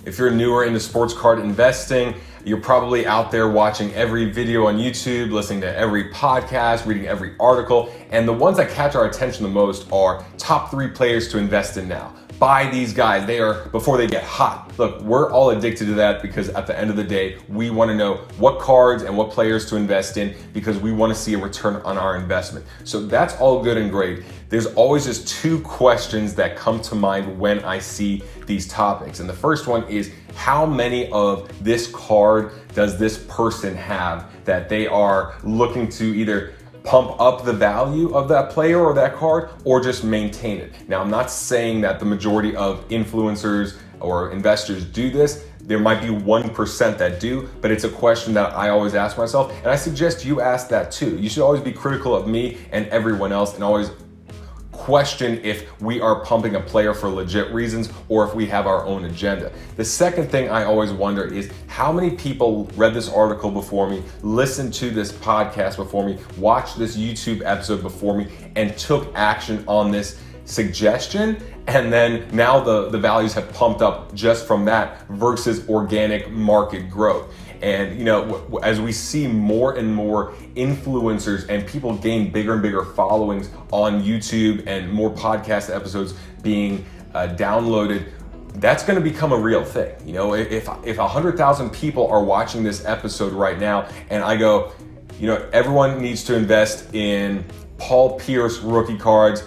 If you're newer into sports card investing, you're probably out there watching every video on YouTube, listening to every podcast, reading every article, and the ones that catch our attention the most are top 3 players to invest in now. Buy these guys, they are before they get hot. Look, we're all addicted to that because at the end of the day, we want to know what cards and what players to invest in because we want to see a return on our investment. So that's all good and great. There's always just 2 questions that come to mind when I see these topics. And the first one is, how many of this card does this person have that they are looking to either pump up the value of that player or that card or just maintain it? Now, I'm not saying that the majority of influencers or investors do this. There might be 1% that do, but it's a question that I always ask myself, and I suggest you ask that too. You should always be critical of me and everyone else and always question if we are pumping a player for legit reasons or if we have our own agenda. The second thing I always wonder is how many people read this article before me, listened to this podcast before me, watched this YouTube episode before me, and took action on this suggestion, and then now the values have pumped up just from that versus organic market growth. And you know, as we see more and more influencers and people gain bigger and bigger followings on YouTube and more podcast episodes being downloaded, that's going to become a real thing. You know, if 100,000 people are watching this episode right now and I go, you know, everyone needs to invest in Paul Pierce rookie cards,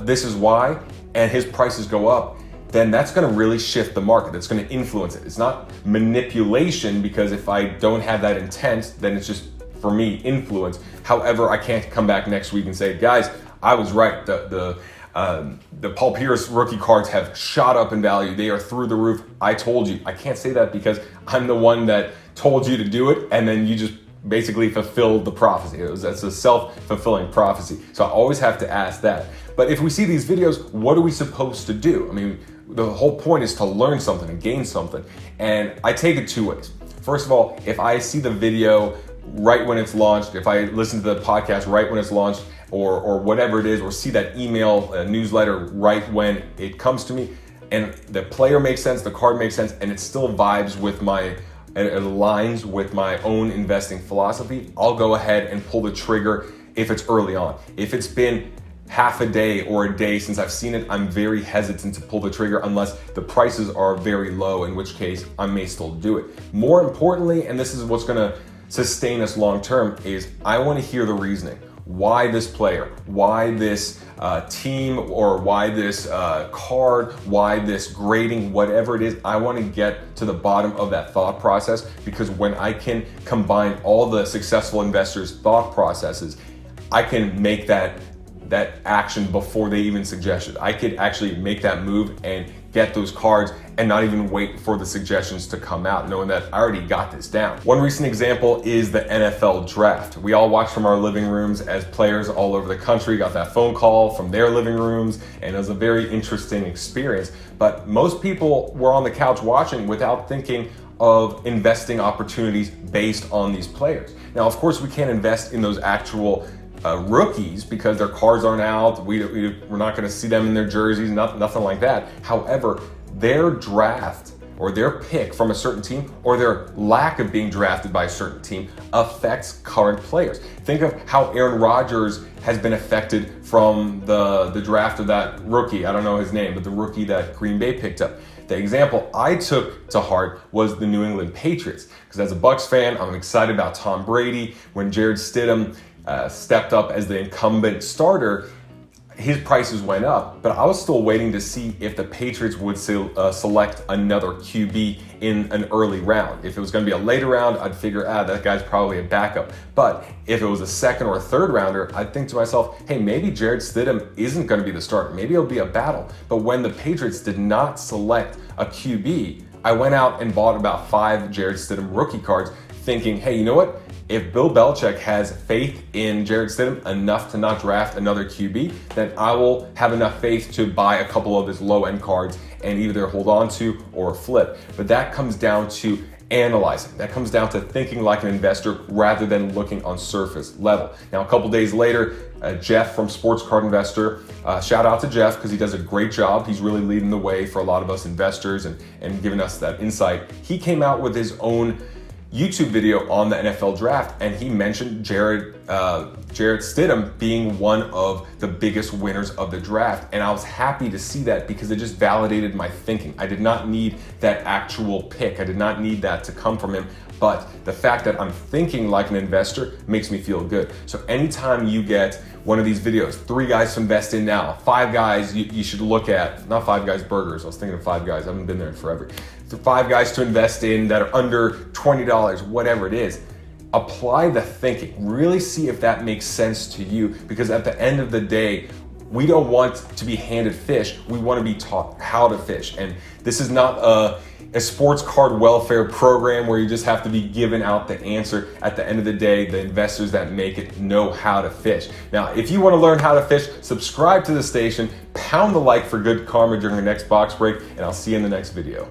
this is why, and his prices go up, then that's going to really shift the market. That's going to influence it. It's not manipulation, because if I don't have that intent, then it's just, for me, influence. However, I can't come back next week and say, guys, I was right. The Paul Pierce rookie cards have shot up in value. They are through the roof. I told you. I can't say that because I'm the one that told you to do it, and then you just basically fulfilled the prophecy. That's a self-fulfilling prophecy. So I always have to ask that. But if we see these videos, what are we supposed to do? I mean, the whole point is to learn something and gain something. And I take it 2 ways. First of all, if I see the video right when it's launched, if I listen to the podcast right when it's launched, or whatever it is, or see that email newsletter right when it comes to me, and the player makes sense, the card makes sense, and it still vibes with it aligns with my own investing philosophy, I'll go ahead and pull the trigger if it's early on. If it's been half a day or a day since I've seen it, I'm very hesitant to pull the trigger unless the prices are very low, in which case I may still do it. More importantly, and this is what's gonna sustain us long term, is I wanna hear the reasoning. Why this player? Why this team? Or why this card? Why this grading? Whatever it is, I want to get to the bottom of that thought process, because when I can combine all the successful investors' thought processes, I can make that action before they even suggest it. I could actually make that move and get those cards and not even wait for the suggestions to come out, knowing that I already got this down. One recent example is the NFL draft. We all watched from our living rooms as players all over the country got that phone call from their living rooms, and it was a very interesting experience. But most people were on the couch watching without thinking of investing opportunities based on these players. Now, of course, we can't invest in those actual rookies because their cards aren't out. We're not going to see them in their jerseys, nothing like that. However, their draft or their pick from a certain team, or their lack of being drafted by a certain team, affects current players. Think of how Aaron Rodgers has been affected from the draft of that rookie. I don't know his name, but the rookie that Green Bay picked up. The example I took to heart was the New England Patriots, because as a Bucs fan, I'm excited about Tom Brady. When Jared Stidham stepped up as the incumbent starter, his prices went up, but I was still waiting to see if the Patriots would select another QB in an early round. If it was going to be a later round, I'd figure, that guy's probably a backup. But if it was a second or a third rounder, I'd think to myself, hey, maybe Jared Stidham isn't going to be the starter. Maybe it'll be a battle. But when the Patriots did not select a QB, I went out and bought about 5 Jared Stidham rookie cards, thinking, hey, you know what? If Bill Belichick has faith in Jared Stidham enough to not draft another QB, then I will have enough faith to buy a couple of his low-end cards and either hold on to or flip. But that comes down to analyzing. That comes down to thinking like an investor rather than looking on surface level. Now, a couple days later, Jeff from Sports Card Investor. Shout out to Jeff because he does a great job. He's really leading the way for a lot of us investors and giving us that insight. He came out with his own YouTube video on the NFL draft, and he mentioned Jarrett Stidham being one of the biggest winners of the draft. And I was happy to see that because it just validated my thinking. I did not need that actual pick. I did not need that to come from him. But the fact that I'm thinking like an investor makes me feel good. So anytime you get one of these videos, 3 guys to invest in now, 5 guys you should look at, not 5 Guys Burgers, I was thinking of 5 Guys, I haven't been there in forever. 5 guys to invest in that are under $20, whatever it is. Apply the thinking, really see if that makes sense to you, because at the end of the day, we don't want to be handed fish, we want to be taught how to fish. And this is not a sports card welfare program where you just have to be given out the answer. At the end of the day, the investors that make it know how to fish. Now, if you want to learn how to fish, subscribe to the station, pound the like for good karma during the next box break, and I'll see you in the next video.